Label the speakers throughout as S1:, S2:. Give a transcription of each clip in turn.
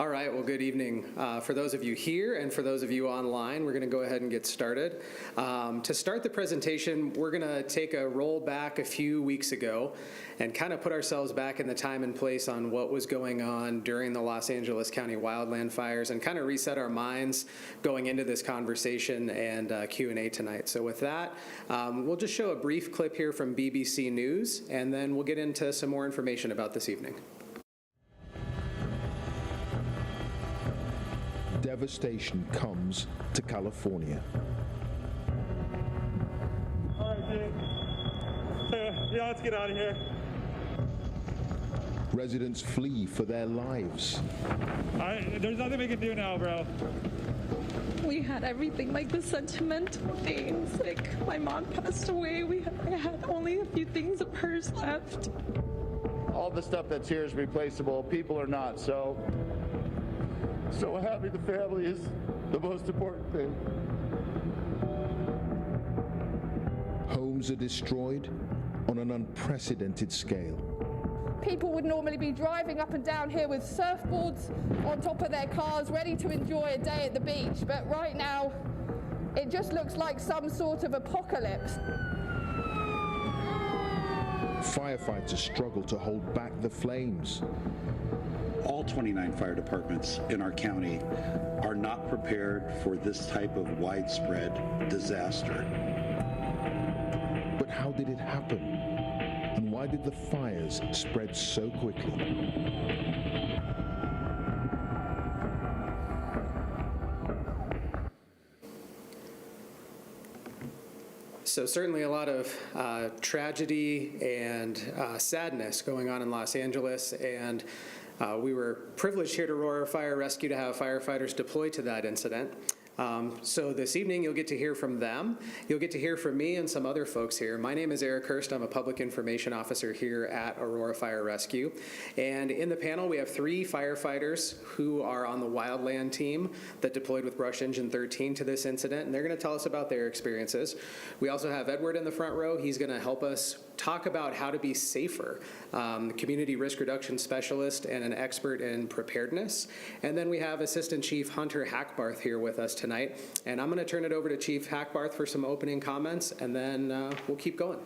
S1: All right, well, good evening. For those of you here and for those of you online, we're going to go ahead and get started. To start the presentation, we're going to take a roll back a few weeks ago and kind of put ourselves back in the time and place on what was going on during the Los Angeles County wildland fires and kind of reset our minds going into this conversation and Q&A tonight. So with that, we'll just show a brief clip here from BBC News, and then we'll get into some more information about this evening.
S2: Devastation comes to California.
S3: All right, dude. Yeah, let's get out of here.
S2: Residents flee for their lives.
S3: There's nothing we can do now, bro.
S4: We had everything, like the sentimental things. Like, my mom passed away. I had only a few things of hers left.
S5: All the stuff that's here is replaceable. People are not, so having the family is the most important thing.
S2: Homes are destroyed on an unprecedented scale.
S6: People would normally be driving up and down here with surfboards on top of their cars, ready to enjoy a day at the beach. But right now, it just looks like some sort of apocalypse.
S2: Firefighters struggle to hold back the flames.
S7: All 29 fire departments in our county are not prepared for this type of widespread disaster.
S2: But how did it happen? And why did the fires spread so quickly?
S1: So certainly a lot of tragedy and sadness going on in Los Angeles, and we were privileged here at Aurora Fire Rescue to have firefighters deployed to that incident. So this evening you'll get to hear from them. You'll get to hear from me and some other folks here. My name is Eric Hurst. I'm a public information officer here at Aurora Fire Rescue. And in the panel we have 3 firefighters who are on the wildland team that deployed with Brush Engine 13 to this incident, and they're going to tell us about their experiences. We also have Edward in the front row. He's going to help us talk about how to be safer, community risk reduction specialist and an expert in preparedness. And then we have Assistant Chief Hunter Hackbarth here with us tonight. And I'm going to turn it over to Chief Hackbarth for some opening comments, and then we'll keep going.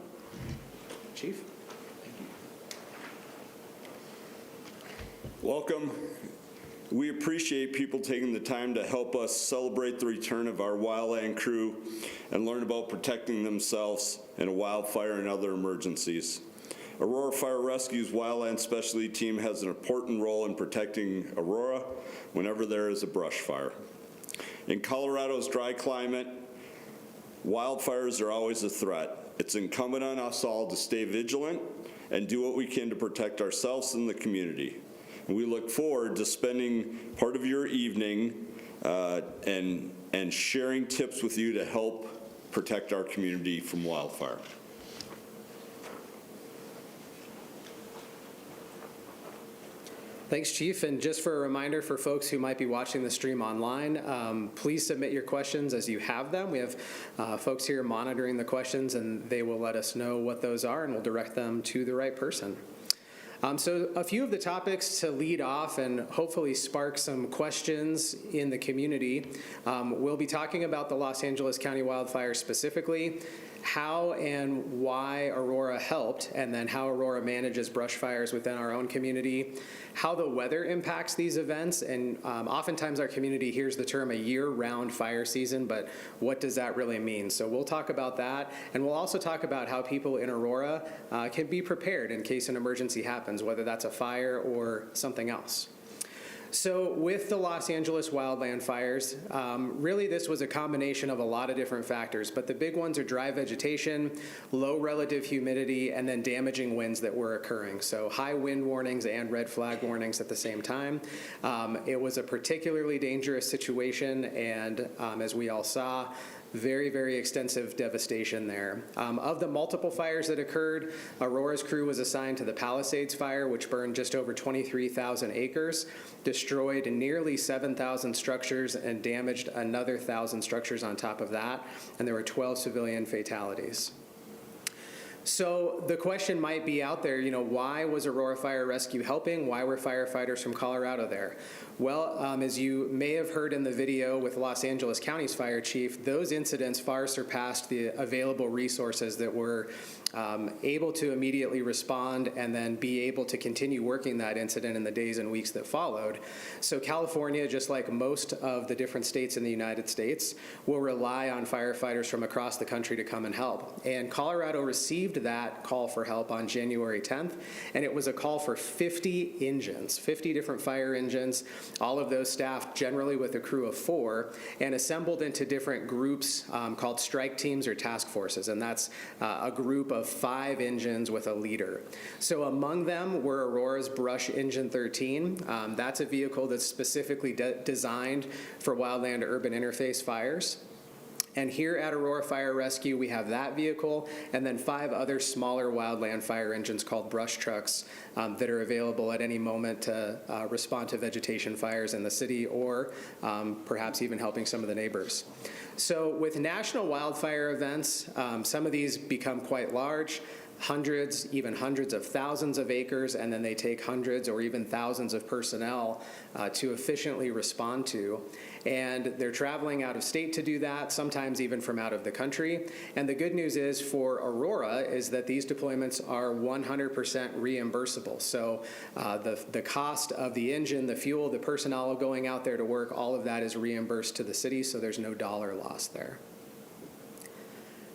S1: Chief?
S8: Welcome. We appreciate people taking the time to help us celebrate the return of our wildland crew and learn about protecting themselves in a wildfire and other emergencies. Aurora Fire Rescue's wildland specialty team has an important role in protecting Aurora whenever there is a brush fire. In Colorado's dry climate, wildfires are always a threat. It's incumbent on us all to stay vigilant and do what we can to protect ourselves and the community. We look forward to spending part of your evening and sharing tips with you to help protect our community from wildfire.
S1: Thanks, Chief. And just for a reminder for folks who might be watching the stream online, please submit your questions as you have them. We have folks here monitoring the questions, and they will let us know what those are, and we'll direct them to the right person. So a few of the topics to lead off and hopefully spark some questions in the community. We'll be talking about the Los Angeles County wildfires specifically, how and why Aurora helped, and then how Aurora manages brush fires within our own community, how the weather impacts these events, and oftentimes our community hears the term a year-round fire season, but what does that really mean? So we'll talk about that, and we'll also talk about how people in Aurora can be prepared in case an emergency happens, whether that's a fire or something else. So with the Los Angeles wildland fires, really this was a combination of a lot of different factors, but the big ones are dry vegetation, low relative humidity, and then damaging winds that were occurring. So high wind warnings and red flag warnings at the same time. It was a particularly dangerous situation, and as we all saw, very, very extensive devastation there. Of the multiple fires that occurred, Aurora's crew was assigned to the Palisades fire, which burned just over 23,000 acres, destroyed nearly 7,000 structures, and damaged another 1,000 structures on top of that, and there were 12 civilian fatalities. So the question might be out there, why was Aurora Fire Rescue helping? Why were firefighters from Colorado there? Well, as you may have heard in the video with Los Angeles County's fire chief, those incidents far surpassed the available resources that were able to immediately respond and then be able to continue working that incident in the days and weeks that followed. So California, just like most of the different states in the United States, will rely on firefighters from across the country to come and help. And Colorado received that call for help on January 10th, and it was a call for 50 engines, 50 different fire engines, all of those staffed generally with a crew of 4, and assembled into different groups called strike teams or task forces, and that's a group of 5 engines with a leader. So among them were Aurora's Brush Engine 13. That's a vehicle that's specifically designed for wildland-urban interface fires. And here at Aurora Fire Rescue, we have that vehicle and then 5 other smaller wildland fire engines called brush trucks that are available at any moment to respond to vegetation fires in the city or perhaps even helping some of the neighbors. So with national wildfire events, some of these become quite large, hundreds, even hundreds of thousands of acres, and then they take hundreds or even thousands of personnel to efficiently respond to. And they're traveling out of state to do that, sometimes even from out of the country. And the good news is for Aurora is that these deployments are 100% reimbursable. So the cost of the engine, the fuel, the personnel going out there to work, all of that is reimbursed to the city, so there's no dollar loss there.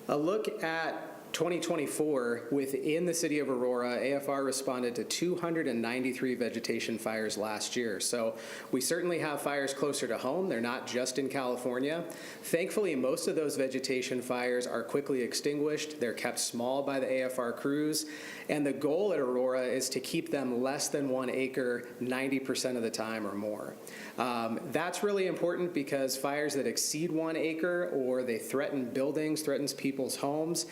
S1: A look at 2024, within the city of Aurora, AFR responded to 293 vegetation fires last year. So we certainly have fires closer to home. They're not just in California. Thankfully, most of those vegetation fires are quickly extinguished. They're kept small by the AFR crews. And the goal at Aurora is to keep them less than 1 acre 90% of the time or more. That's really important because fires that exceed 1 acre or they threaten buildings, threatens people's homes,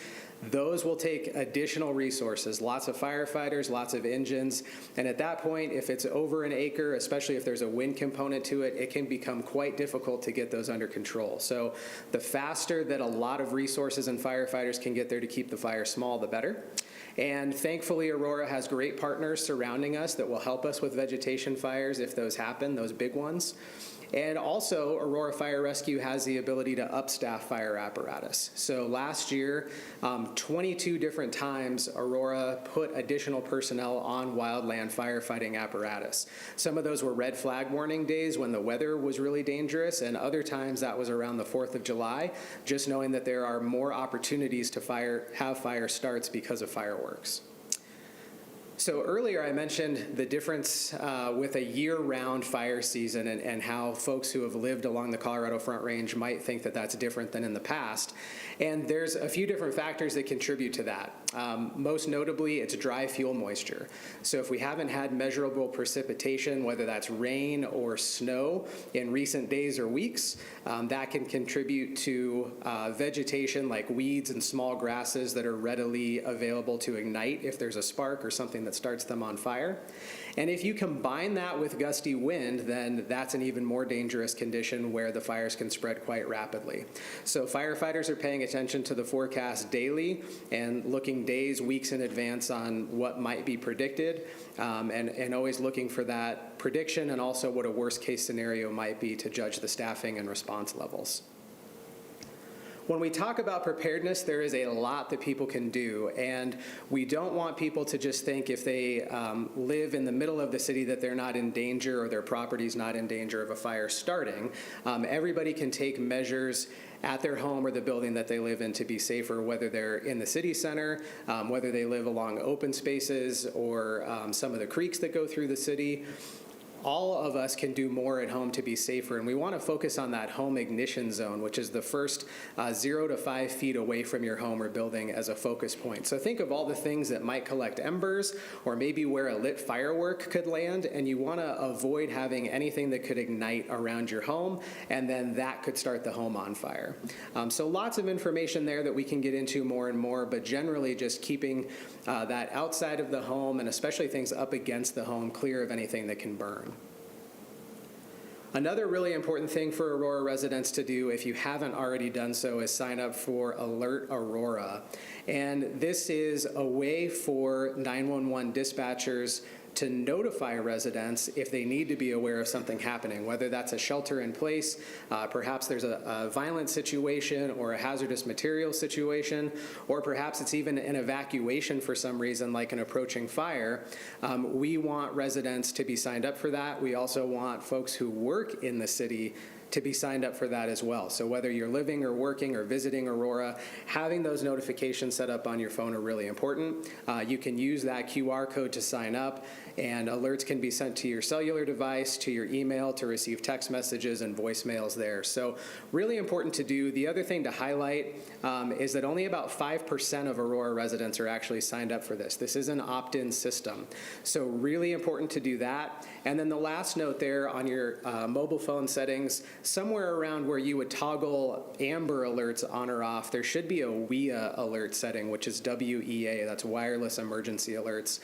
S1: those will take additional resources, lots of firefighters, lots of engines, and at that point, if it's over 1 acre, especially if there's a wind component to it, it can become quite difficult to get those under control. So the faster that a lot of resources and firefighters can get there to keep the fire small, the better. And thankfully, Aurora has great partners surrounding us that will help us with vegetation fires if those happen, those big ones. And also, Aurora Fire Rescue has the ability to upstaff fire apparatus. So last year, 22 different times, Aurora put additional personnel on wildland firefighting apparatus. Some of those were red flag warning days when the weather was really dangerous, and other times that was around the 4th of July, just knowing that there are more opportunities to have fire starts because of fireworks. So earlier I mentioned the difference with a year-round fire season and how folks who have lived along the Colorado Front Range might think that that's different than in the past. And there's a few different factors that contribute to that. Most notably, it's dry fuel moisture. So if we haven't had measurable precipitation, whether that's rain or snow in recent days or weeks, that can contribute to vegetation like weeds and small grasses that are readily available to ignite if there's a spark or something that starts them on fire. And if you combine that with gusty wind, then that's an even more dangerous condition where the fires can spread quite rapidly. So firefighters are paying attention to the forecast daily and looking days, weeks in advance on what might be predicted, and always looking for that prediction and also what a worst case scenario might be to judge the staffing and response levels. When we talk about preparedness, there is a lot that people can do, and we don't want people to just think if they live in the middle of the city that they're not in danger or their property's not in danger of a fire starting. Everybody can take measures at their home or the building that they live in to be safer, whether they're in the city center, whether they live along open spaces or some of the creeks that go through the city. All of us can do more at home to be safer, and we want to focus on that home ignition zone, which is the first 0 to 5 feet away from your home or building as a focus point. So think of all the things that might collect embers or maybe where a lit firework could land, and you want to avoid having anything that could ignite around your home, and then that could start the home on fire. So lots of information there that we can get into more and more, but generally just keeping that outside of the home and especially things up against the home clear of anything that can burn. Another really important thing for Aurora residents to do, if you haven't already done so, is sign up for Alert Aurora. And this is a way for 911 dispatchers to notify residents if they need to be aware of something happening, whether that's a shelter in place, perhaps there's a violent situation or a hazardous material situation, or perhaps it's even an evacuation for some reason, like an approaching fire. We want residents to be signed up for that. We also want folks who work in the city to be signed up for that as well. So whether you're living or working or visiting Aurora, having those notifications set up on your phone are really important. You can use that QR code to sign up, and alerts can be sent to your cellular device, to your email, to receive text messages and voicemails there. So really important to do. The other thing to highlight is that only about 5% of Aurora residents are actually signed up for this. This is an opt-in system. So really important to do that. And then the last note there on your mobile phone settings, somewhere around where you would toggle Amber alerts on or off, there should be a WEA alert setting, which is WEA, that's Wireless Emergency Alerts.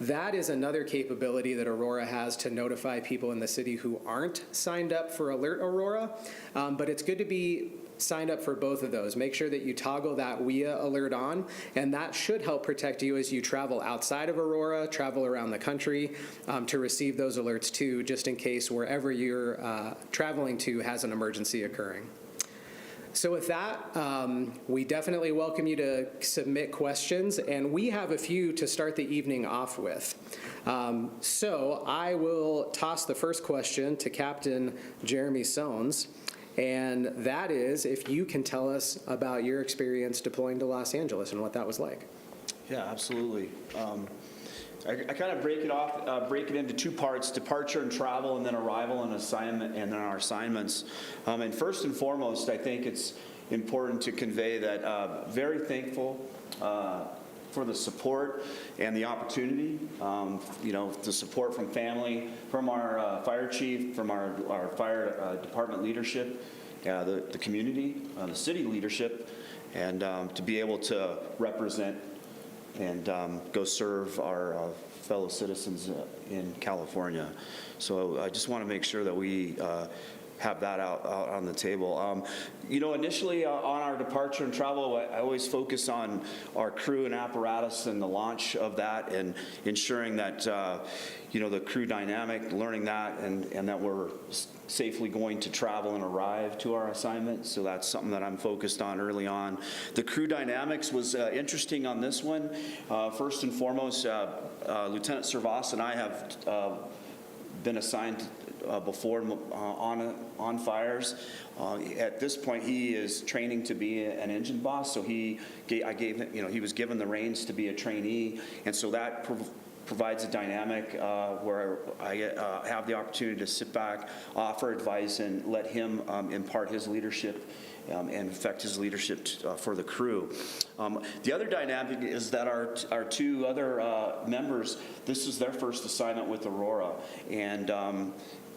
S1: That is another capability that Aurora has to notify people in the city who aren't signed up for Alert Aurora, but it's good to be signed up for both of those. Make sure that you toggle that WEA alert on, and that should help protect you as you travel outside of Aurora, travel around the country, to receive those alerts too, just in case wherever you're traveling to has an emergency occurring. So with that, we definitely welcome you to submit questions, and we have a few to start the evening off with. So I will toss the first question to Captain Jeremy Sones, and that is if you can tell us about your experience deploying to Los Angeles and what that was like.
S9: Yeah, absolutely. I kind of break it into two parts: departure and travel, and then arrival and assignment, and then our assignments. And first and foremost, I think it's important to convey that very thankful for the support and the opportunity. The support from family, from our fire chief, from our fire department leadership, the community, the city leadership, and to be able to represent and go serve our fellow citizens in California. So I just want to make sure that we have that out on the table. Initially on our departure and travel, I always focus on our crew and apparatus and the launch of that, and ensuring that the crew dynamic, learning that, and that we're safely going to travel and arrive to our assignment. So that's something that I'm focused on early on. The crew dynamics was interesting on this one. First and foremost, Lieutenant Servas and I have been assigned before on fires. At this point, he is training to be an engine boss. So he was given the reins to be a trainee, and so that provides a dynamic where I have the opportunity to sit back, offer advice, and let him impart his leadership and affect his leadership for the crew. The other dynamic is that our two other members, this is their first assignment with Aurora,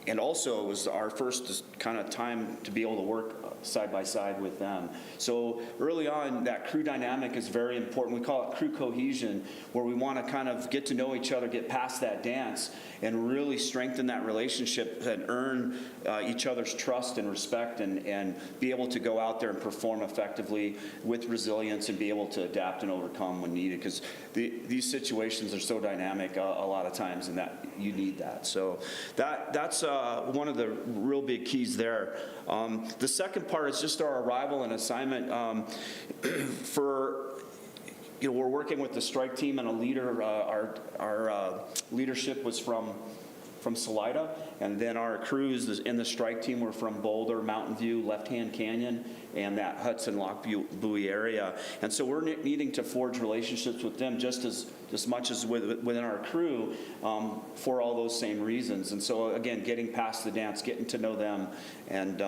S9: and also it was our first kind of time to be able to work side by side with them. So early on, that crew dynamic is very important. We call it crew cohesion, where we want to kind of get to know each other, get past that dance, and really strengthen that relationship and earn each other's trust and respect, and be able to go out there and perform effectively with resilience and be able to adapt and overcome when needed, because these situations are so dynamic a lot of times, and that you need that. So that's one of the real big keys there. The second part is just our arrival and assignment. We're working with the strike team and a leader. Our leadership was from Salida, and then our crews in the strike team were from Boulder, Mountain View, Left Hand Canyon, and that Hudson Lock Buoy area. And so we're needing to forge relationships with them just as much as within our crew, for all those same reasons. And so again, getting past the dance, getting to know them, and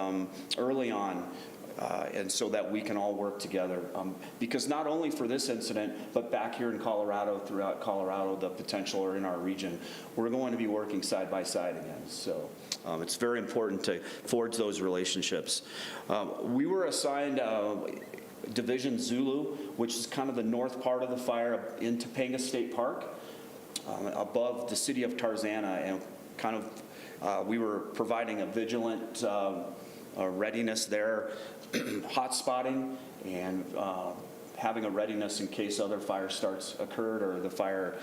S9: early on, and so that we can all work together. Because not only for this incident, but back here in Colorado, throughout Colorado, the potential, or in our region, we're going to be working side by side again. So it's very important to forge those relationships. We were assigned Division Zulu, which is kind of the north part of the fire in Topanga State Park, above the city of Tarzana. we were providing a vigilant readiness there, hot spotting, and having a readiness in case other fire starts occurred or the fire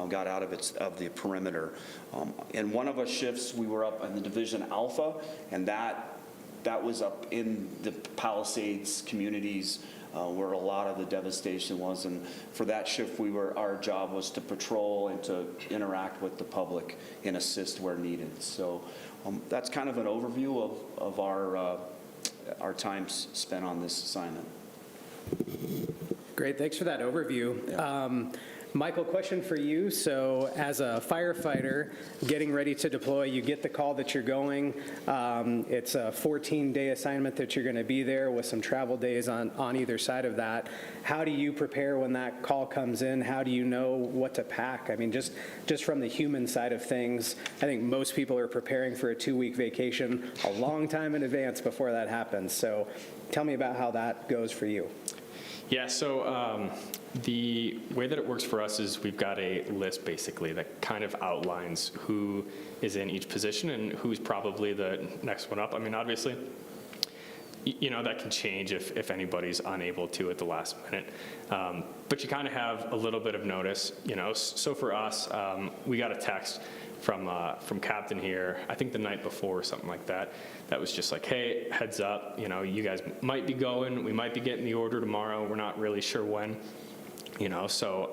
S9: got out of the perimeter. In one of our shifts, we were up in the Division Alpha, and that was up in the Palisades communities where a lot of the devastation was. And for that shift, our job was to patrol and to interact with the public and assist where needed. So that's kind of an overview of our time spent on this assignment.
S1: Great, thanks for that overview. Michael, question for you. So as a firefighter getting ready to deploy, you get the call that you're going. It's a 14-day assignment that you're going to be there with some travel days on either side of that. How do you prepare when that call comes in? How do you know what to pack? I mean, just from the human side of things, I think most people are preparing for a 2-week vacation a long time in advance before that happens. So tell me about how that goes for you.
S10: Yeah, so the way that it works for us is we've got a list basically that kind of outlines who is in each position and who's probably the next one up. I mean, obviously, you know, that can change if anybody's unable to at the last minute. But you kind of have a little bit of notice, you know. So for us, we got a text from Captain here, I think the night before or something like that, that was just like, hey, heads up, you know, you guys might be going, we might be getting the order tomorrow, we're not really sure when, you know. So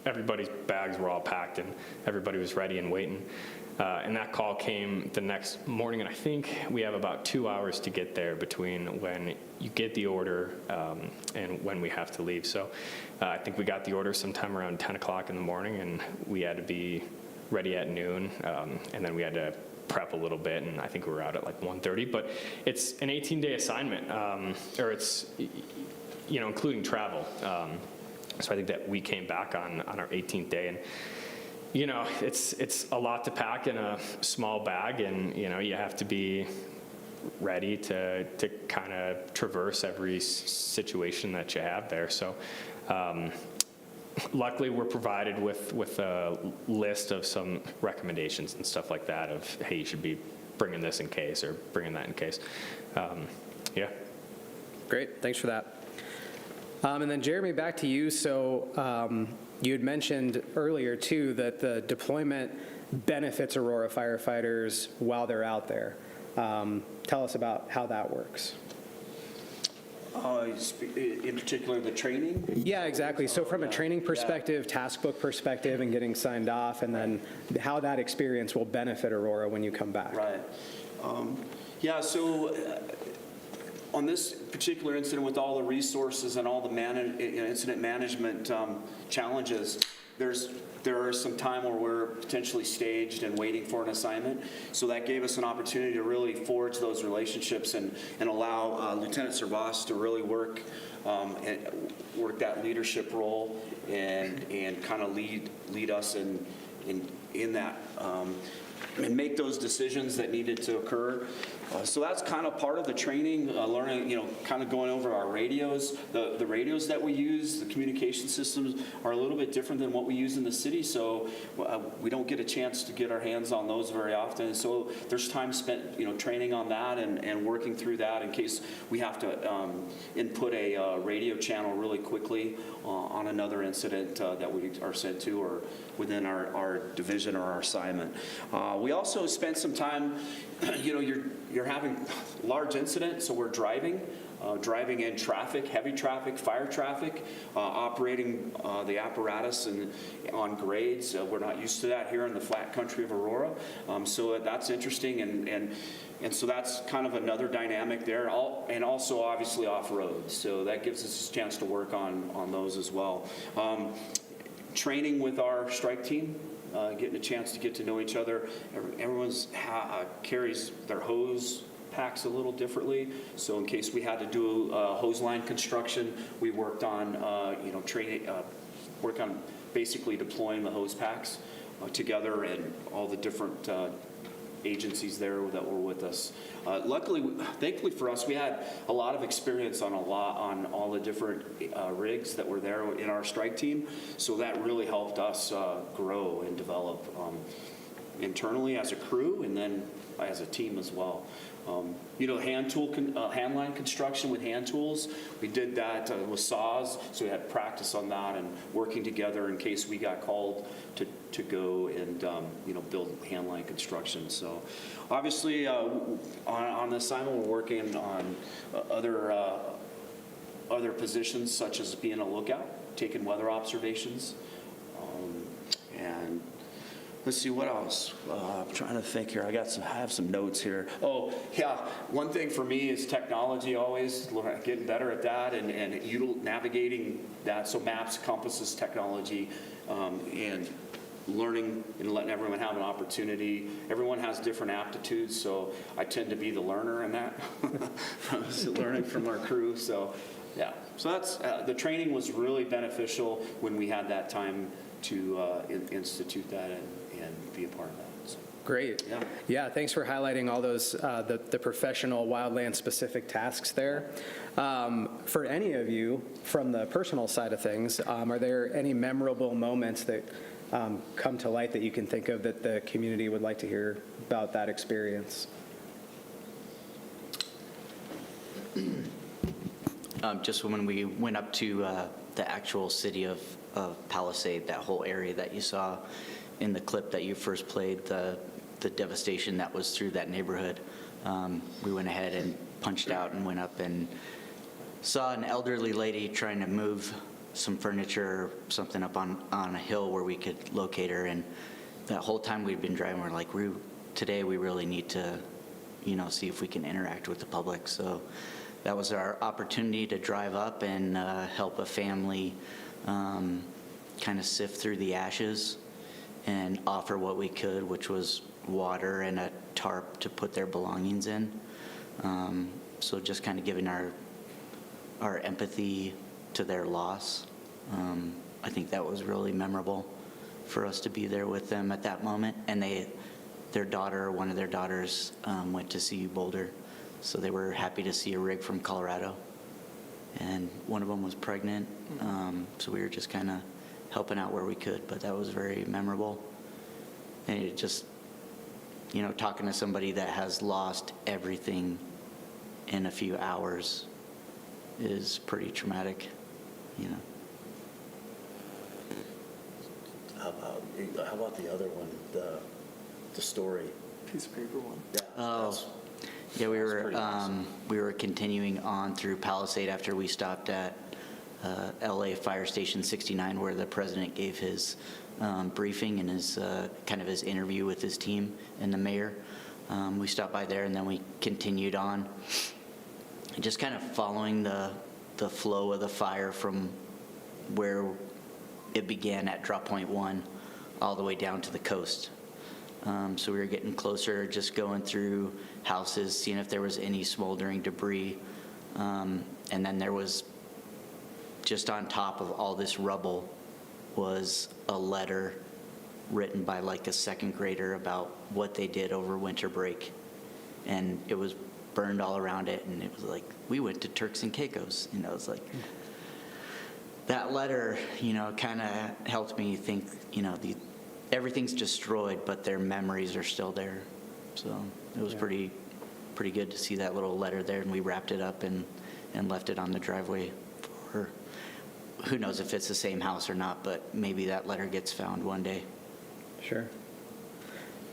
S10: everybody's bags were all packed and everybody was ready and waiting. And that call came the next morning, and I think we have about 2 hours to get there between when you get the order and when we have to leave. So I think we got the order sometime around 10 o'clock in the morning, and we had to be ready at noon, and then we had to prep a little bit, and I think we were out at like 1:30. But it's an 18-day assignment, or it's, you know, including travel. So I think that we came back on our 18th day, and you know, it's a lot to pack in a small bag, and you know, you have to be ready to kind of traverse every situation that you have there. So luckily we're provided with a list of some recommendations and stuff like that of, hey, you should be bringing this in case or bringing that in case. Yeah.
S1: Great, thanks for that. And then Jeremy, back to you. So you had mentioned earlier too that the deployment benefits Aurora firefighters while they're out there. Tell us about how that works.
S9: In particular, the training?
S1: Yeah, exactly. So from a training perspective, task book perspective, and getting signed off, and then how that experience will benefit Aurora when you come back.
S9: Right. Yeah, so on this particular incident, with all the resources and all the incident management challenges, there is some time where we're potentially staged and waiting for an assignment. So that gave us an opportunity to really forge those relationships and allow Lieutenant Servas to really work that leadership role and kind of lead us in that and make those decisions that needed to occur. So that's kind of part of the training, learning, you know, kind of going over our radios. The radios that we use, the communication systems are a little bit different than what we use in the city, so we don't get a chance to get our hands on those very often. And so there's time spent, you know, training on that and working through that in case we have to input a radio channel really quickly on another incident that we are sent to or within our division or our assignment. We also spent some time, you know, you're having large incidents, so we're driving in traffic, heavy traffic, fire traffic, operating the apparatus on grades. We're not used to that here in the flat country of Aurora, so that's interesting, and so that's kind of another dynamic there, and also obviously off-road, so that gives us a chance to work on those as well. Training with our strike team, getting a chance to get to know each other. Everyone's carries their hose packs a little differently. So in case we had to do hose line construction, we worked on, you know, training, work on basically deploying the hose packs together, and all the different agencies there that were with us. Luckily, thankfully for us, we had a lot of experience on all the different rigs that were there in our strike team, so that really helped us grow and develop. internally as a crew and then as a team as well. Hand line construction with hand tools, we did that with saws, so we had practice on that and working together in case we got called to go and build hand line construction. So obviously on this assignment we're working on other positions such as being a lookout, taking weather observations, and let's see what else. I'm trying to think here. I have some notes here. Oh yeah, one thing for me is technology. Always getting better at that and navigating that. So maps, compasses, technology, and learning and letting everyone have an opportunity. Everyone has different aptitudes, so I tend to be the learner in that. Learning from our crew. So yeah. So that's the training was really beneficial when we had that time to institute that and be a part of that. So.
S1: Great. Yeah, thanks for highlighting all those, the professional wildland specific tasks there. For any of you, from the personal side of things, are there any memorable moments that come to light that you can think of that the community would like to hear about that experience?
S11: Just when we went up to the actual city of Palisade, that whole area that you saw in the clip that you first played, the devastation that was through that neighborhood. We went ahead and punched out and went up and saw an elderly lady trying to move some furniture or something up on a hill where we could locate her. And that whole time we'd been driving, we're like, today we really need to, see if we can interact with the public. So that was our opportunity to drive up and help a family kind of sift through the ashes and offer what we could, which was water and a tarp to put their belongings in. So just kind of giving our empathy to their loss. I think that was really memorable for us to be there with them at that moment. And one of their daughters went to see Boulder. So they were happy to see a rig from Colorado. And one of them was pregnant. So we were just kind of helping out where we could, but that was very memorable. And it just, talking to somebody that has lost everything in a few hours is pretty traumatic,
S12: How about the other one, the story?
S9: Piece of paper one.
S12: Yeah.
S11: Oh, yeah, we were continuing on through Palisade after we stopped at LA Fire Station 69, where the president gave his briefing and his kind of his interview with his team and the mayor. We stopped by there and then we continued on, just kind of following the flow of the fire from where it began at drop point 1 all the way down to the coast. So we were getting closer, just going through houses, seeing if there was any smoldering debris. And then there was, just on top of all this rubble, was a letter written by like a second grader about what they did over winter break. And it was burned all around it, and it was like, we went to Turks and Caicos. It's like, that letter, kind of helped me think, everything's destroyed, but their memories are still there. So it was pretty good to see that little letter there, and we wrapped it up and left it on the driveway for, who knows if it's the same house or not, but maybe that letter gets found one day.
S1: Sure.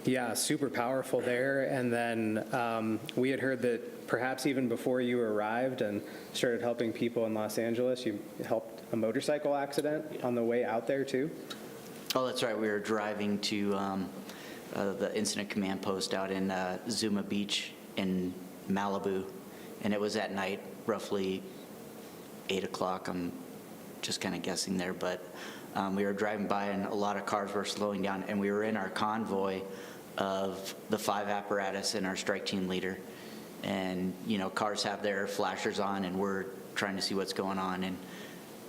S1: Yeah, super powerful there. And then we had heard that perhaps even before you arrived and started helping people in Los Angeles, you helped a motorcycle accident on the way out there too?
S11: Oh, that's right. We were driving to the incident command post out in Zuma Beach in Malibu, and it was at night, roughly 8 o'clock. I'm just kind of guessing there, but we were driving by and a lot of cars were slowing down, and we were in our convoy of the 5 apparatus and our strike team leader. And, cars have their flashers on, and we're trying to see what's going on. And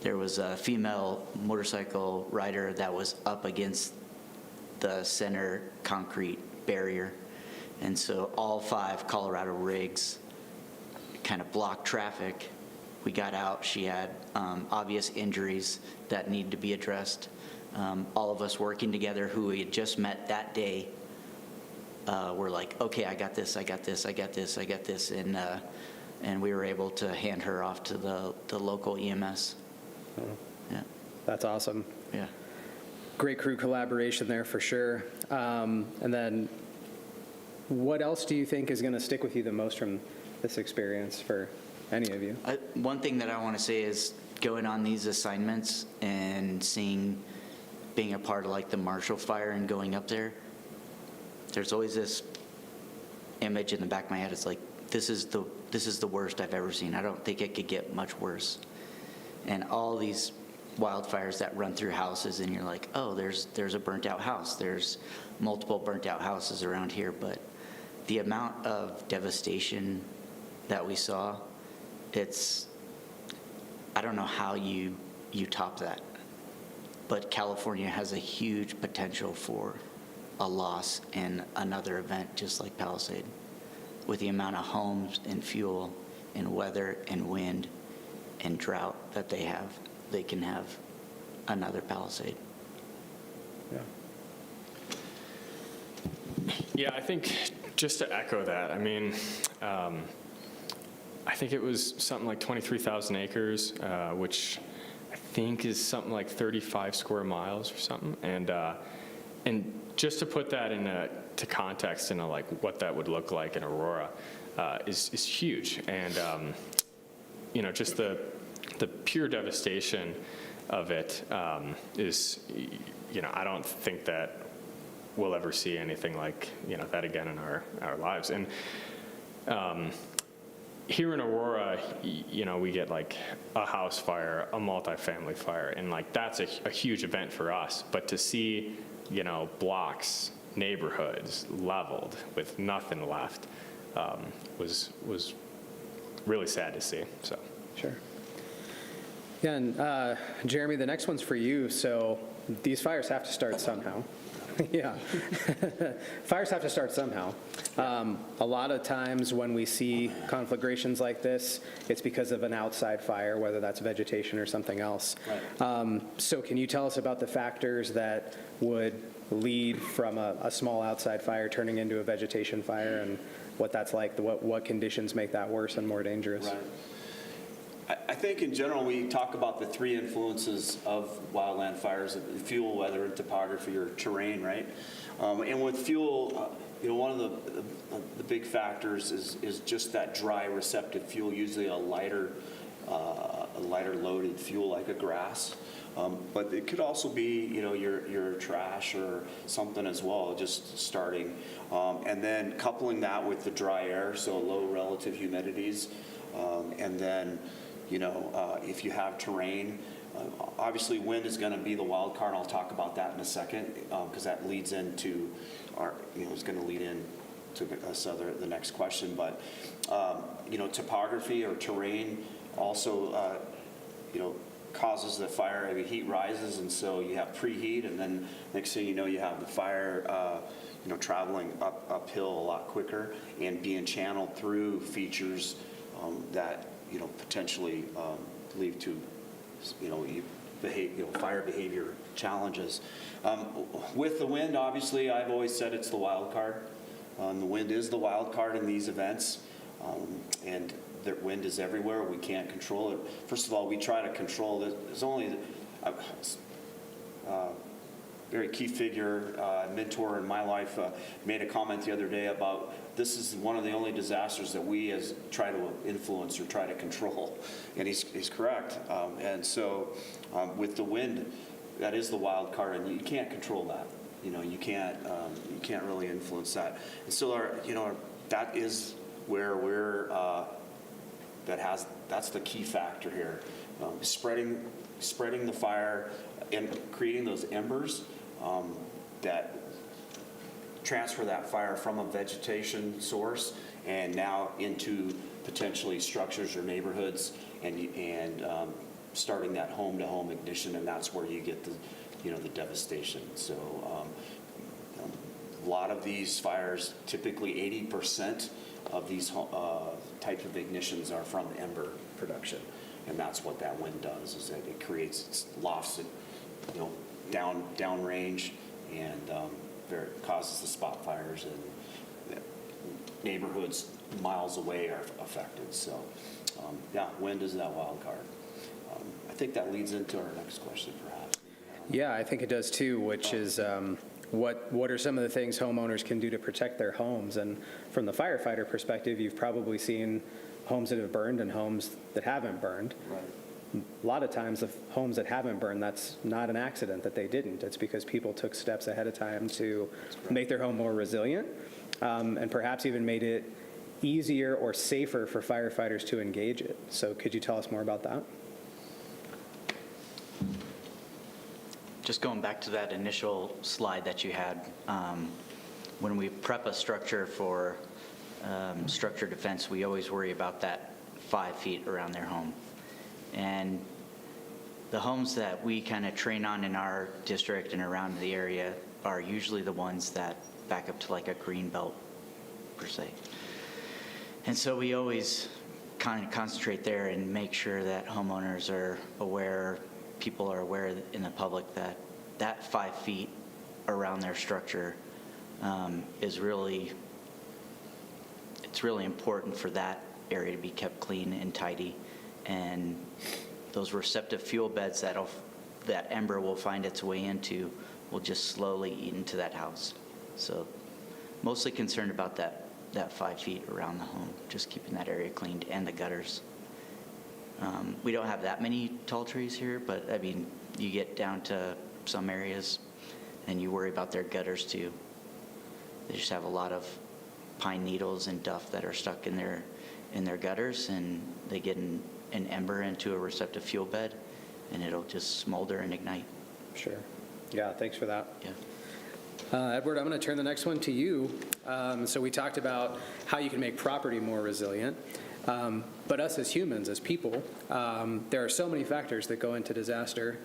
S11: there was a female motorcycle rider that was up against the center concrete barrier. And so all 5 Colorado rigs kind of blocked traffic. We got out. She had obvious injuries that needed to be addressed. All of us working together who we had just met that day were like, okay, I got this, and we were able to hand her off to the local EMS. Yeah.
S1: That's awesome.
S11: Yeah.
S1: Great crew collaboration there for sure. And then what else do you think is going to stick with you the most from this experience for any of you?
S11: One thing that I want to say is going on these assignments and being a part of like the Marshall Fire and going up there, there's always this image in the back of my head. It's like, this is the worst I've ever seen. I don't think it could get much worse. And all these wildfires that run through houses, and you're like, oh, there's a burnt out house. There's multiple burnt out houses around here, but the amount of devastation that we saw, I don't know how you top that. But California has a huge potential for a loss in another event just like Palisade. With the amount of homes and fuel and weather and wind and drought that they have, they can have another Palisade.
S1: Yeah.
S10: Yeah, I think just to echo that, I mean, I think it was something like 23,000 acres, which I think is something like 35 square miles or something. And just to put that to context, like what that would look like in Aurora, is huge. And just the pure devastation of it is, I don't think that we'll ever see anything like that again in our lives. And here in Aurora, we get like a house fire, a multifamily fire, and like that's a huge event for us. But to see, blocks, neighborhoods leveled with nothing left was really sad to see. So
S1: sure. Yeah, and Jeremy, the next one's for you. So these fires have to start somehow. Yeah. Fires have to start somehow. A lot of times when we see conflagrations like this, it's because of an outside fire, whether that's vegetation or something else. Right. So can you tell us about the factors that would lead from a small outside fire turning into a vegetation fire, and what that's like, what conditions make that worse and more dangerous?
S9: Right. I think in general we talk about the three influences of wildland fires: fuel, weather, and topography or terrain, right? And with fuel, one of the big factors is just that dry receptive fuel, usually a lighter loaded fuel like a grass. But it could also be, your trash or something as well, just starting. And then coupling that with the dry air, so low relative humidities, and then if you have terrain, obviously wind is going to be the wild card. I'll talk about that in a second, because that leads into is going to lead in to the next question. But topography or terrain also causes the fire. The heat rises, and so you have preheat, and then next thing you know, you have the fire traveling uphill a lot quicker and being channeled through features that potentially lead to fire behavior challenges. With the wind, obviously, I've always said it's the wild card. The wind is the wild card in these events, and the wind is everywhere. We can't control it. First of all, we try to control it. There's only very key figure, mentor in my life, made a comment the other day about this is one of the only disasters that we try to influence or try to control, and he's correct. And so with the wind, that is the wild card, and you can't control that. You can't really influence that. And so that is where we're that's the key factor here, spreading the fire and creating those embers that transfer that fire from a vegetation source and now into potentially structures or neighborhoods, and starting that home-to-home ignition, and that's where you get the devastation. So a lot of these fires, typically 80% of these types of ignitions are from ember production, and that's what that wind does, is that it creates lofts it down range, and causes the spot fires, and neighborhoods miles away are affected. So, yeah, wind is that wild card. I think that leads into our next question, perhaps.
S1: Yeah, I think it does too, which is what are some of the things homeowners can do to protect their homes? And from the firefighter perspective, you've probably seen homes that have burned and homes that haven't burned.
S9: Right.
S1: A lot of times, the homes that haven't burned, that's not an accident that they didn't. It's because people took steps ahead of time to make their home more resilient, and perhaps even made it easier or safer for firefighters to engage it. So could you tell us more about that?
S11: Just going back to that initial slide that you had, when we prep a structure for structure defense, we always worry about that 5 feet around their home. And the homes that we kind of train on in our district and around the area are usually the ones that back up to like a green belt, per se. And so we always kind of concentrate there and make sure that homeowners are aware, people are aware in the public that that 5 feet around their structure is really, it's really important for that area to be kept clean and tidy. And those receptive fuel beds that ember will find its way into will just slowly eat into that house. So mostly concerned about that 5 feet around the home, just keeping that area cleaned, and the gutters. We don't have that many tall trees here, but I mean, you get down to some areas and you worry about their gutters too. They just have a lot of pine needles and duff that are stuck in their gutters, and they get an ember into a receptive fuel bed and it'll just smolder and ignite.
S1: Sure. Yeah, thanks for that.
S11: Yeah.
S1: Edward, I'm going to turn the next one to you. So we talked about how you can make property more resilient. But us as humans, as people, there are so many factors that go into disaster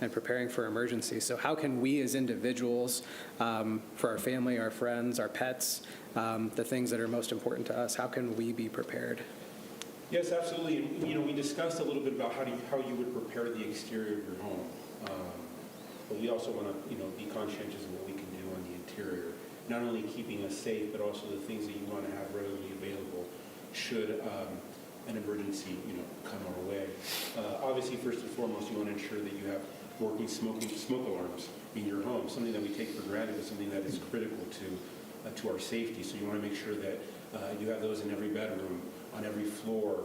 S1: and preparing for emergencies. So how can we as individuals, for our family, our friends, our pets, the things that are most important to us, how can we be prepared?
S13: Yes, absolutely. And, we discussed a little bit about how you would prepare the exterior of your home. But we also want to, be conscientious of what we can do on the interior, not only keeping us safe, but also the things that you want to have readily available should an emergency, come our way. Obviously, first and foremost, you want to ensure that you have working smoke alarms in your home, something that we take for granted, but something that is critical to our safety. So you want to make sure that you have those in every bedroom, on every floor,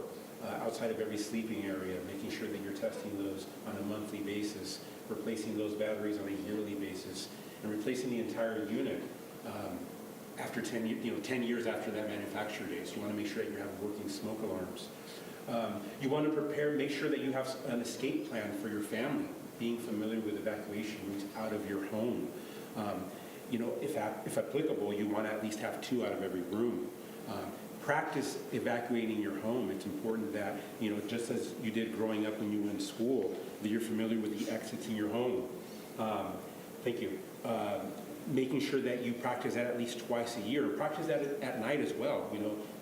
S13: outside of every sleeping area, making sure that you're testing those on a monthly basis, replacing those batteries on a yearly basis, and replacing the entire unit after 10 years after that manufacture date. So you want to make sure that you have working smoke alarms. You want to make sure that you have an escape plan for your family, being familiar with evacuation routes out of your home. If applicable, you want to at least have 2 out of every room. Practice evacuating your home. It's important that, just as you did growing up when you were in school, that you're familiar with the exits in your home. Thank you. Making sure that you practice that at least twice a year. Practice that at night as well.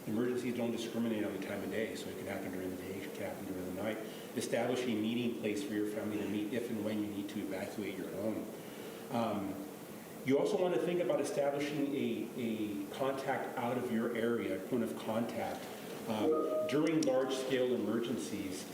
S13: Emergencies don't discriminate on the time of day, so it can happen during the day, it can happen during the night. Establish a meeting place for your family to meet if and when you need to evacuate your home. You also want to think about establishing a contact out of your area, a point of contact. During large-scale emergencies,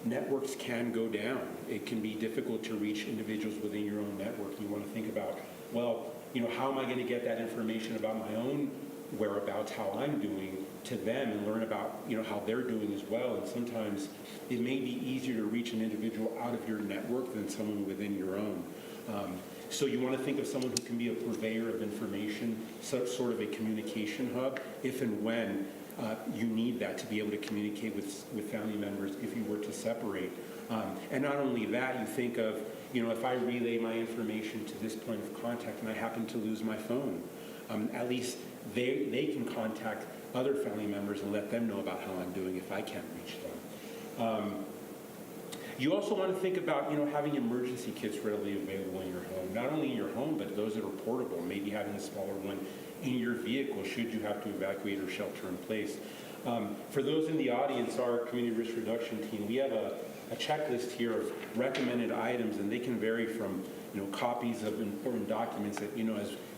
S13: networks can go down. It can be difficult to reach individuals within your own network. You want to think about, how am I going to get that information about my own whereabouts, how I'm doing, to them, and learn about, how they're doing as well. And sometimes it may be easier to reach an individual out of your network than someone within your own. So you want to think of someone who can be a purveyor of information, sort of a communication hub, if and when you need that to be able to communicate with family members if you were to separate. And not only that, you think of, if I relay my information to this point of contact and I happen to lose my phone, at least they can contact other family members and let them know about how I'm doing if I can't reach them. You also want to think about, having emergency kits readily available in your home, not only in your home, but those that are portable, maybe having a smaller one in your vehicle should you have to evacuate or shelter in place. For those in the audience, our community risk reduction team, we have a checklist here of recommended items, and they can vary from, copies of important documents that,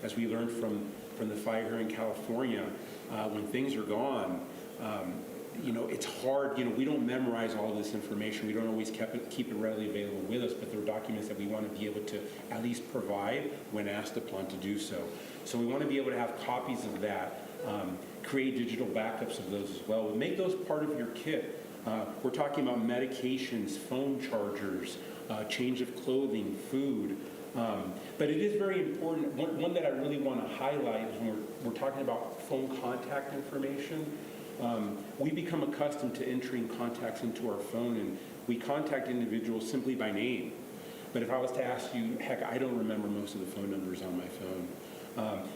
S13: as we learned from the fire here in California, when things are gone, it's hard, we don't memorize all this information. We don't always keep it readily available with us, but there are documents that we want to be able to at least provide when asked upon to do so. So we want to be able to have copies of that, create digital backups of those as well. Make those part of your kit. We're talking about medications, phone chargers, change of clothing, food. But it is very important. One that I really want to highlight is when we're talking about phone contact information. We become accustomed to entering contacts into our phone, and we contact individuals simply by name. But if I was to ask you, heck, I don't remember most of the phone numbers on my phone.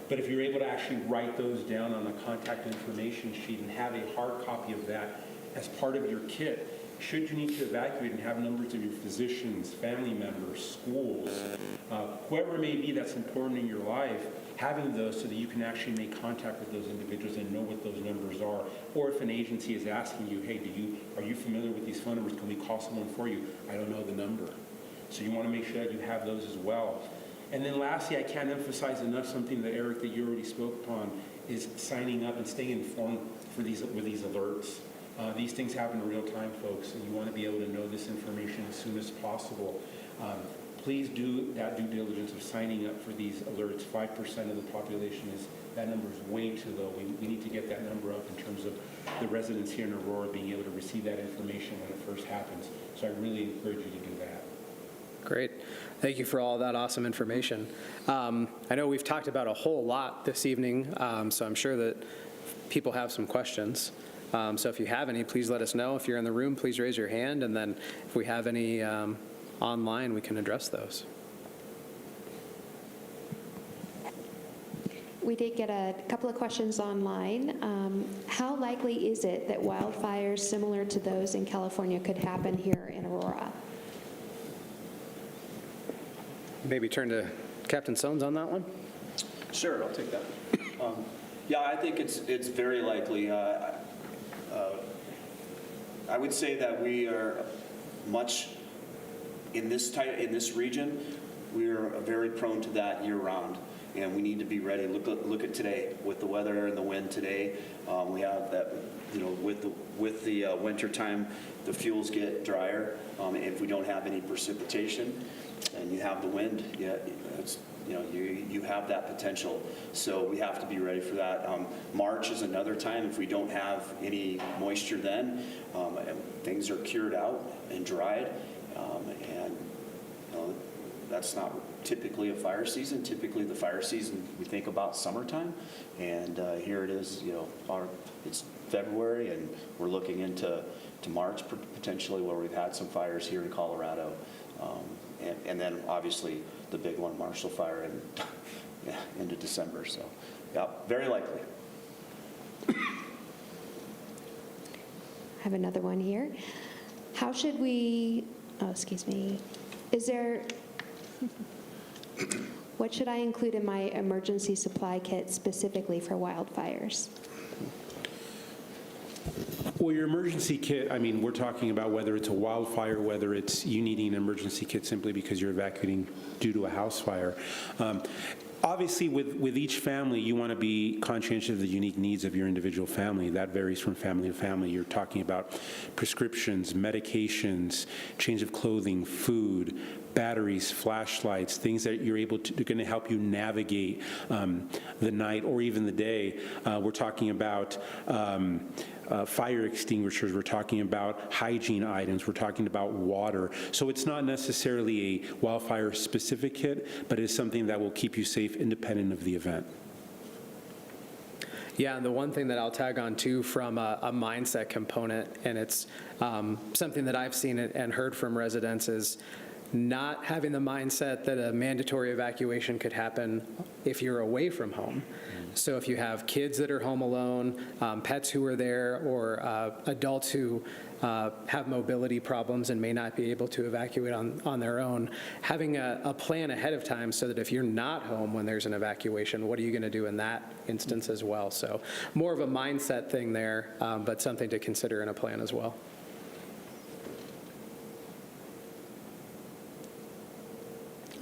S13: But if you're able to actually write those down on a contact information sheet and have a hard copy of that as part of your kit, should you need to evacuate and have numbers of your physicians, family members, schools, whoever it may be that's important in your life, having those so that you can actually make contact with those individuals and know what those numbers are. Or if an agency is asking you, hey, are you familiar with these phone numbers? Can we call someone for you? I don't know the number. So you want to make sure that you have those as well. And then lastly, I can't emphasize enough something that Eric, that you already spoke upon, is signing up and staying informed with these alerts. These things happen in real time, folks, and you want to be able to know this information as soon as possible. Please do that due diligence of signing up for these alerts. 5% of the population that number is way too low. We need to get that number up in terms of the residents here in Aurora being able to receive that information when it first happens. So I really encourage you to do that.
S1: Great. Thank you for all that awesome information. I know we've talked about a whole lot this evening, so I'm sure that people have some questions. So if you have any, please let us know. If you're in the room, please raise your hand, and then if we have any online, we can address those.
S14: We did get a couple of questions online. How likely is it that wildfires similar to those in California could happen here in Aurora?
S1: Maybe turn to Captain Sones on that one.
S9: Sure, I'll take that. Yeah, I think it's very likely. I would say that we are much in this region. We are very prone to that year-round, and we need to be ready. Look at today with the weather and the wind today. We have that, with the winter time, the fuels get drier. If we don't have any precipitation, and you have the wind, you have that potential. So we have to be ready for that. March is another time. If we don't have any moisture then, things are cured out and dried, and that's not typically a fire season. Typically the fire season, we think about summertime, and here it is, it's February, and we're looking into March potentially, where we've had some fires here in Colorado. And then obviously the big one, Marshall Fire, into December. So, yeah, very likely.
S14: I have another one here. How should we, what should I include in my emergency supply kit specifically for wildfires?
S13: Well, your emergency kit, we're talking about whether it's a wildfire, whether it's you needing an emergency kit simply because you're evacuating due to a house fire. Obviously, with each family, you want to be conscientious of the unique needs of your individual family. That varies from family to family. You're talking about prescriptions, medications, change of clothing, food, batteries, flashlights, things that you're able to, going to help you navigate the night or even the day. We're talking about fire extinguishers, we're talking about hygiene items, we're talking about water. So it's not necessarily a wildfire specific kit, but it's something that will keep you safe independent of the event.
S1: Yeah, and the one thing that I'll tag on too from a mindset component, and it's something that I've seen and heard from residents, is not having the mindset that a mandatory evacuation could happen if you're away from home. So if you have kids that are home alone, pets who are there, or adults who have mobility problems and may not be able to evacuate on their own, having a plan ahead of time so that if you're not home when there's an evacuation, what are you going to do in that instance as well? So more of a mindset thing there, but something to consider in a plan as well.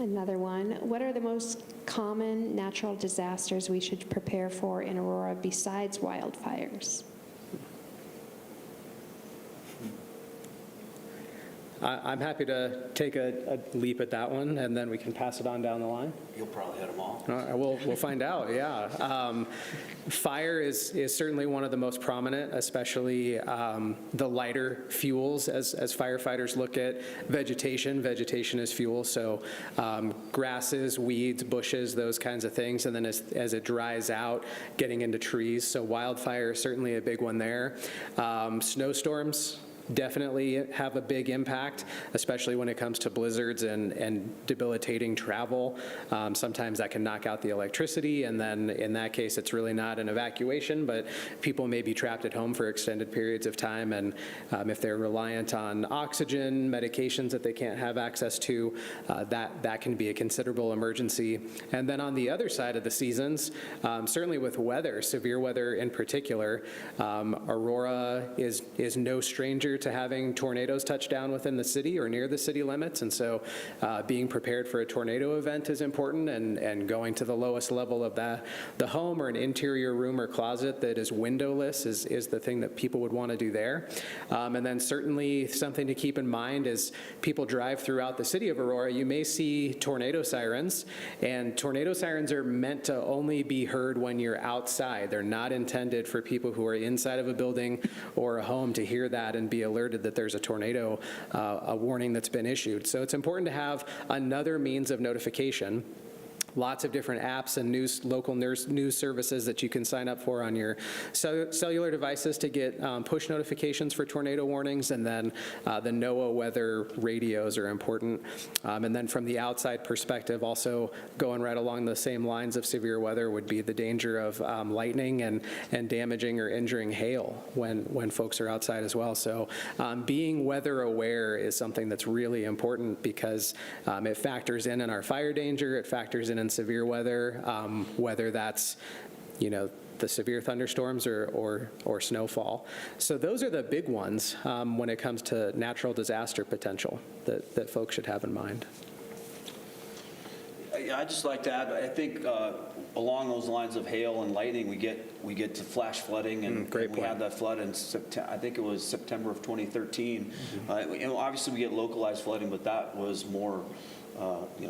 S14: Another one. What are the most common natural disasters we should prepare for in Aurora besides wildfires?
S1: I'm happy to take a leap at that one, and then we can pass it on down the line.
S12: You'll probably hit them all.
S1: We'll find out, yeah. Fire is certainly one of the most prominent, especially the lighter fuels as firefighters look at vegetation. Vegetation is fuel, so grasses, weeds, bushes, those kinds of things, and then as it dries out, getting into trees. So wildfire is certainly a big one there. Snowstorms definitely have a big impact, especially when it comes to blizzards and debilitating travel. Sometimes that can knock out the electricity, and then in that case, it's really not an evacuation, but people may be trapped at home for extended periods of time, and if they're reliant on oxygen, medications that they can't have access to, that can be a considerable emergency. And then on the other side of the seasons, certainly with weather, severe weather in particular, Aurora is no stranger to having tornadoes touch down within the city or near the city limits, and so being prepared for a tornado event is important, and going to the lowest level of the home or an interior room or closet that is windowless is the thing that people would want to do there. And then certainly something to keep in mind as people drive throughout the city of Aurora, you may see tornado sirens, and tornado sirens are meant to only be heard when you're outside. They're not intended for people who are inside of a building or a home to hear that and be alerted that there's a tornado, a warning that's been issued. So it's important to have another means of notification. Lots of different apps and local news services that you can sign up for on your cellular devices to get push notifications for tornado warnings, and then the NOAA weather radios are important. And then from the outside perspective, also going right along the same lines of severe weather would be the danger of lightning and damaging or injuring hail when folks are outside as well. So being weather aware is something that's really important, because it factors in our fire danger, it factors in severe weather, whether that's, the severe thunderstorms or snowfall. So those are the big ones when it comes to natural disaster potential that folks should have in mind.
S9: I'd just like to add, I think along those lines of hail and lightning, we get to flash flooding, and we had that flood in I think it was September of 2013. Obviously we get localized flooding, but that was more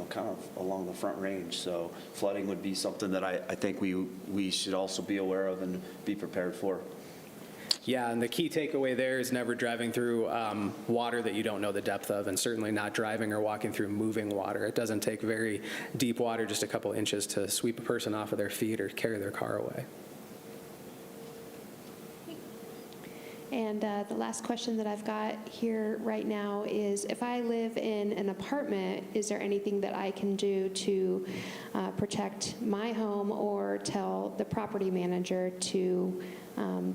S9: kind of along the Front Range. So flooding would be something that I think we should also be aware of and be prepared for.
S1: Yeah, and the key takeaway there is never driving through water that you don't know the depth of, and certainly not driving or walking through moving water. It doesn't take very deep water, just a couple inches, to sweep a person off of their feet or carry their car away.
S14: And the last question that I've got here right now is, if I live in an apartment, is there anything that I can do to protect my home or tell the property manager to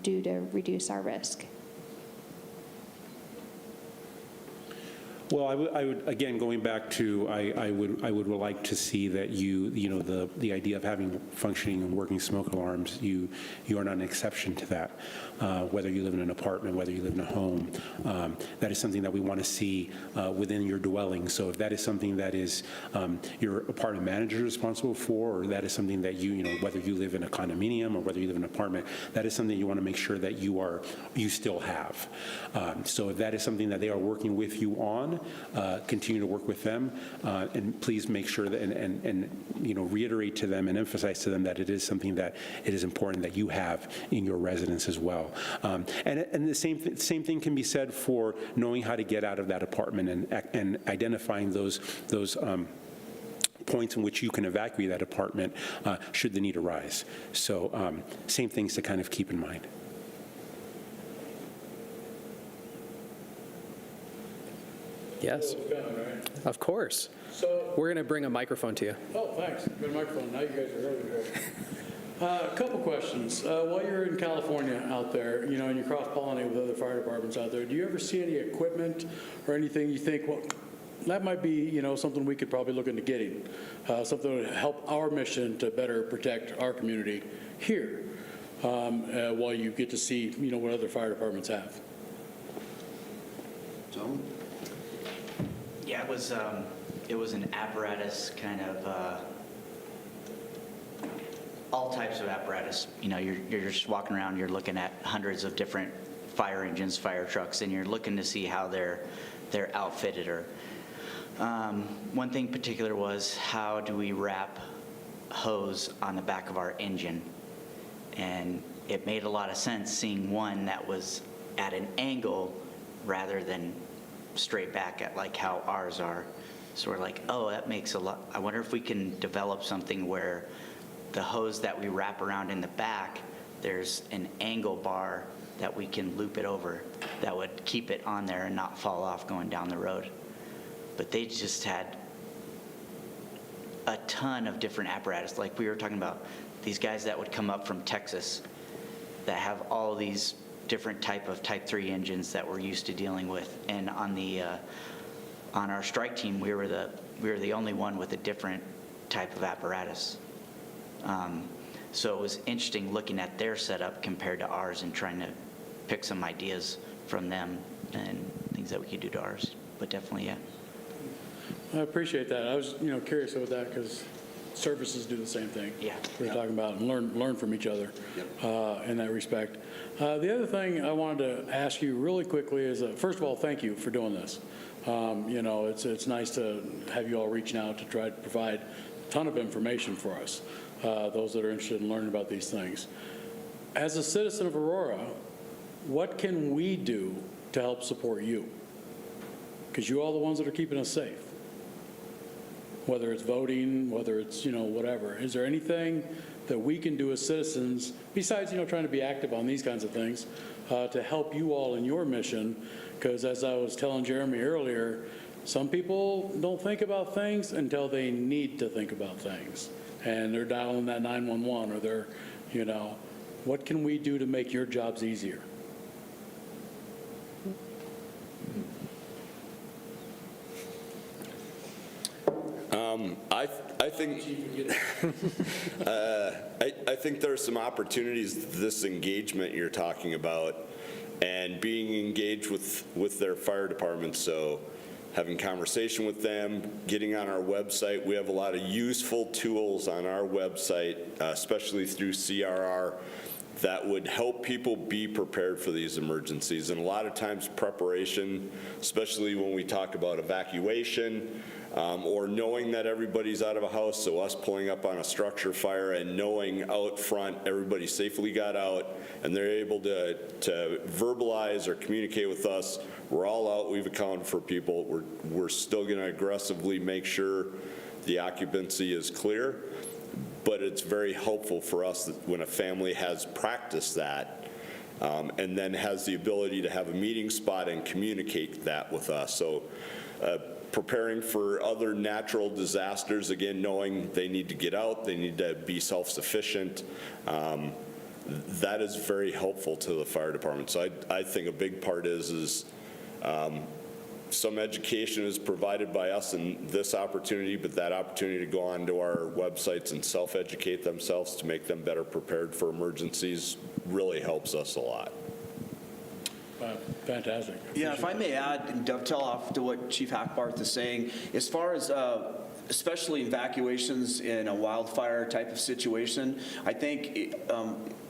S14: do to reduce our risk?
S13: Well, I would again, going back to, I would like to see that the idea of having functioning and working smoke alarms, you are not an exception to that. Whether you live in an apartment, whether you live in a home, that is something that we want to see within your dwelling. So if that is something that is your apartment manager responsible for, or that is something that whether you live in a condominium or whether you live in an apartment, that is something you want to make sure that you still have. So if that is something that they are working with you on, continue to work with them, and please make sure that and reiterate to them and emphasize to them that it is something that it is important that you have in your residence as well. And the same thing can be said for knowing how to get out of that apartment and identifying those points in which you can evacuate that apartment should the need arise. So same things to kind of keep in mind.
S1: Yes, of course.
S3: So
S1: we're going to bring a microphone to you.
S3: Oh, thanks. Good microphone. Now you guys are really good. A couple questions. While you're in California out there, and you cross-pollinate with other fire departments out there, do you ever see any equipment or anything you think, well, that might be, something we could probably look into getting, something to help our mission to better protect our community here, while you get to see, what other fire departments have?
S9: John?
S11: Yeah, Yeah, it was an apparatus kind of, all types of apparatus. You know, you're just walking around, you're looking at hundreds of different fire engines, fire trucks, and you're looking to see how they're outfitted. Or one thing in particular was, how do we wrap hose on the back of our engine? And it made a lot of sense seeing one that was at an angle rather than straight back at like how ours are. So we're like, oh, that makes a lot. I wonder if we can develop something where the hose that we wrap around in the back, there's an angle bar that we can loop it over that would keep it on there and not fall off going down the road. But they just had a ton of different apparatus. Like we were talking about, these guys that would come up from Texas that have all these different type 3 engines that we're used to dealing with. And on our strike team, we were the only one with a different type of apparatus. So it was interesting looking at their setup compared to ours and trying to pick some ideas from them and things that we could do to ours. But definitely, yeah.
S3: I appreciate that. I was, curious about that because services do the same thing.
S11: Yeah.
S3: We're talking about and learn from each other in that respect. The other thing I wanted to ask you really quickly is, first of all, thank you for doing this. It's nice to have you all reaching out to try to provide a ton of information for us, those that are interested in learning about these things. As a citizen of Aurora, what can we do to help support you? Because you all the ones that are keeping us safe. Whether it's voting, whether it's, whatever. Is there anything that we can do as citizens, besides, trying to be active on these kinds of things, to help you all in your mission? Because as I was telling Jeremy earlier, some people don't think about things until they need to think about things. And they're dialing that 911 or they're, what can we do to make your jobs easier?
S8: I think there are some opportunities, this engagement you're talking about, and being engaged with their fire departments. So having conversation with them, getting on our website. We have a lot of useful tools on our website, especially through CRR, that would help people be prepared for these emergencies. And a lot of times preparation, especially when we talk about evacuation, or knowing that everybody's out of a house, so us pulling up on a structure fire and knowing out front everybody safely got out and they're able to verbalize or communicate with us, we're all out, we've accounted for people, we're still going to aggressively make sure the occupancy is clear, but it's very helpful for us that when a family has practiced that and then has the ability to have a meeting spot and communicate that with us. So preparing for other natural disasters, again, knowing they need to get out, they need to be self-sufficient, that is very helpful to the fire department. So I think a big part is some education is provided by us in this opportunity, but that opportunity to go onto our websites and self-educate themselves to make them better prepared for emergencies really helps us a lot.
S3: Fantastic.
S9: Yeah, if I may add and dovetail off to what Chief Hackbarth is saying, as far as especially evacuations in a wildfire type of situation, I think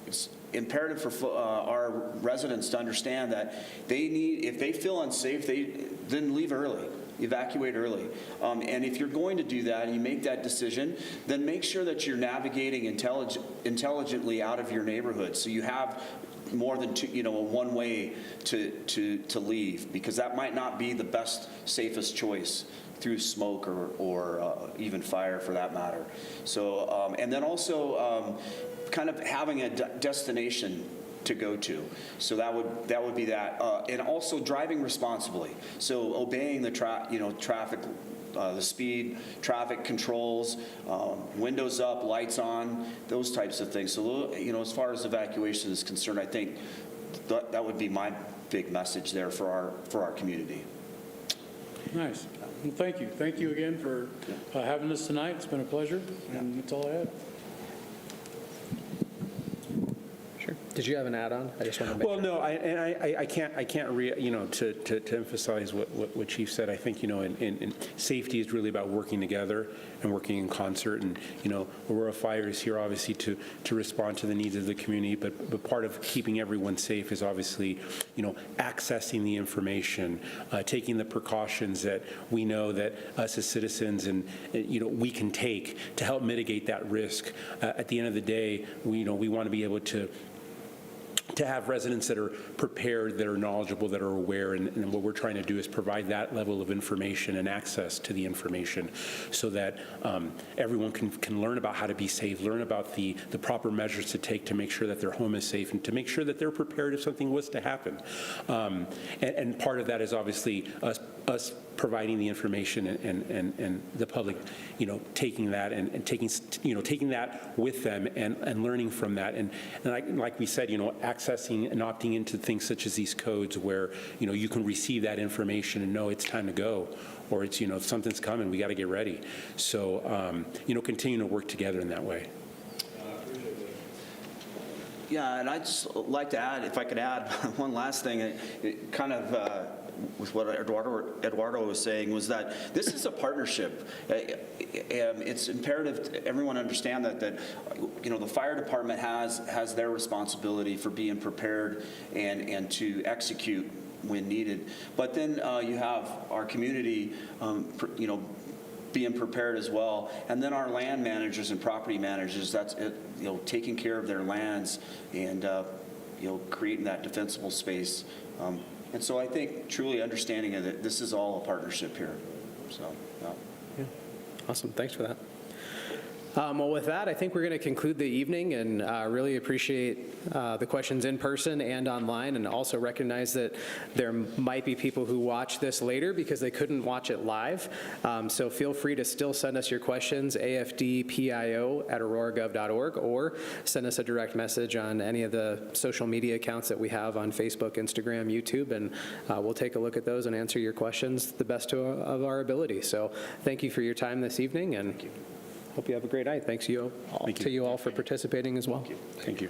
S9: it's imperative for our residents to understand that if they feel unsafe, then leave early. Evacuate early. And if you're going to do that and you make that decision, then make sure that you're navigating intelligently out of your neighborhood. So you have more than one way to leave, because that might not be the best, safest choice through smoke or even fire for that matter. So, and then also kind of having a destination to go to. So that would be that. And also driving responsibly. So obeying the traffic, the speed, traffic controls, windows up, lights on, those types of things. So, as far as evacuation is concerned, I think that would be my big message there for our community.
S3: Nice. Well, thank you. Thank you again for having us tonight. It's been a pleasure, and that's all I had.
S10: Sure.
S1: Did you have an add-on? I just want to make
S13: Well,
S1: sure.
S13: no, I can't, to emphasize what Chief said, I think, in safety is really about working together and working in concert. And, Aurora Fire is here obviously to respond to the needs of the community, but part of keeping everyone safe is obviously, accessing the information, taking the precautions that we know that us as citizens and, we can take to help mitigate that risk. At the end of the day, we want to be able to have residents that are prepared, that are knowledgeable, that are aware, and what we're trying to do is provide that level of information and access to the information so that everyone can learn about how to be safe, learn about the proper measures to take to make sure that their home is safe and to make sure that they're prepared if something was to happen. And part of that is obviously us providing the information and the public, taking that and taking that with them and learning from that. And like we said, accessing and opting into things such as these codes where, you can receive that information and know it's time to go, or it's, if something's coming, we got to get ready. So, continue to work together in that way.
S9: Yeah, and I'd just like to add, if I could add one last thing, it kind of with what Eduardo was saying, was that this is a partnership. It's imperative to everyone understand that the fire department has their responsibility for being prepared and to execute when needed. But then you have our community, being prepared as well, and then our land managers and property managers. That's taking care of their lands and creating that defensible space. And so I think truly understanding that this is all a partnership here. So,
S1: yeah. Awesome. Thanks for that. Well, with that, I think we're going to conclude the evening, and really appreciate the questions in person and online, and also recognize that there might be people who watch this later because they couldn't watch it live. So feel free to still send us your questions, afdpio@auroragov.org, or send us a direct message on any of the social media accounts that we have on Facebook, Instagram, YouTube, and we'll take a look at those and answer your questions the best of our ability. So thank you for your time this evening, and hope you have a great night. Thanks to you all for participating as well.
S13: Thank you.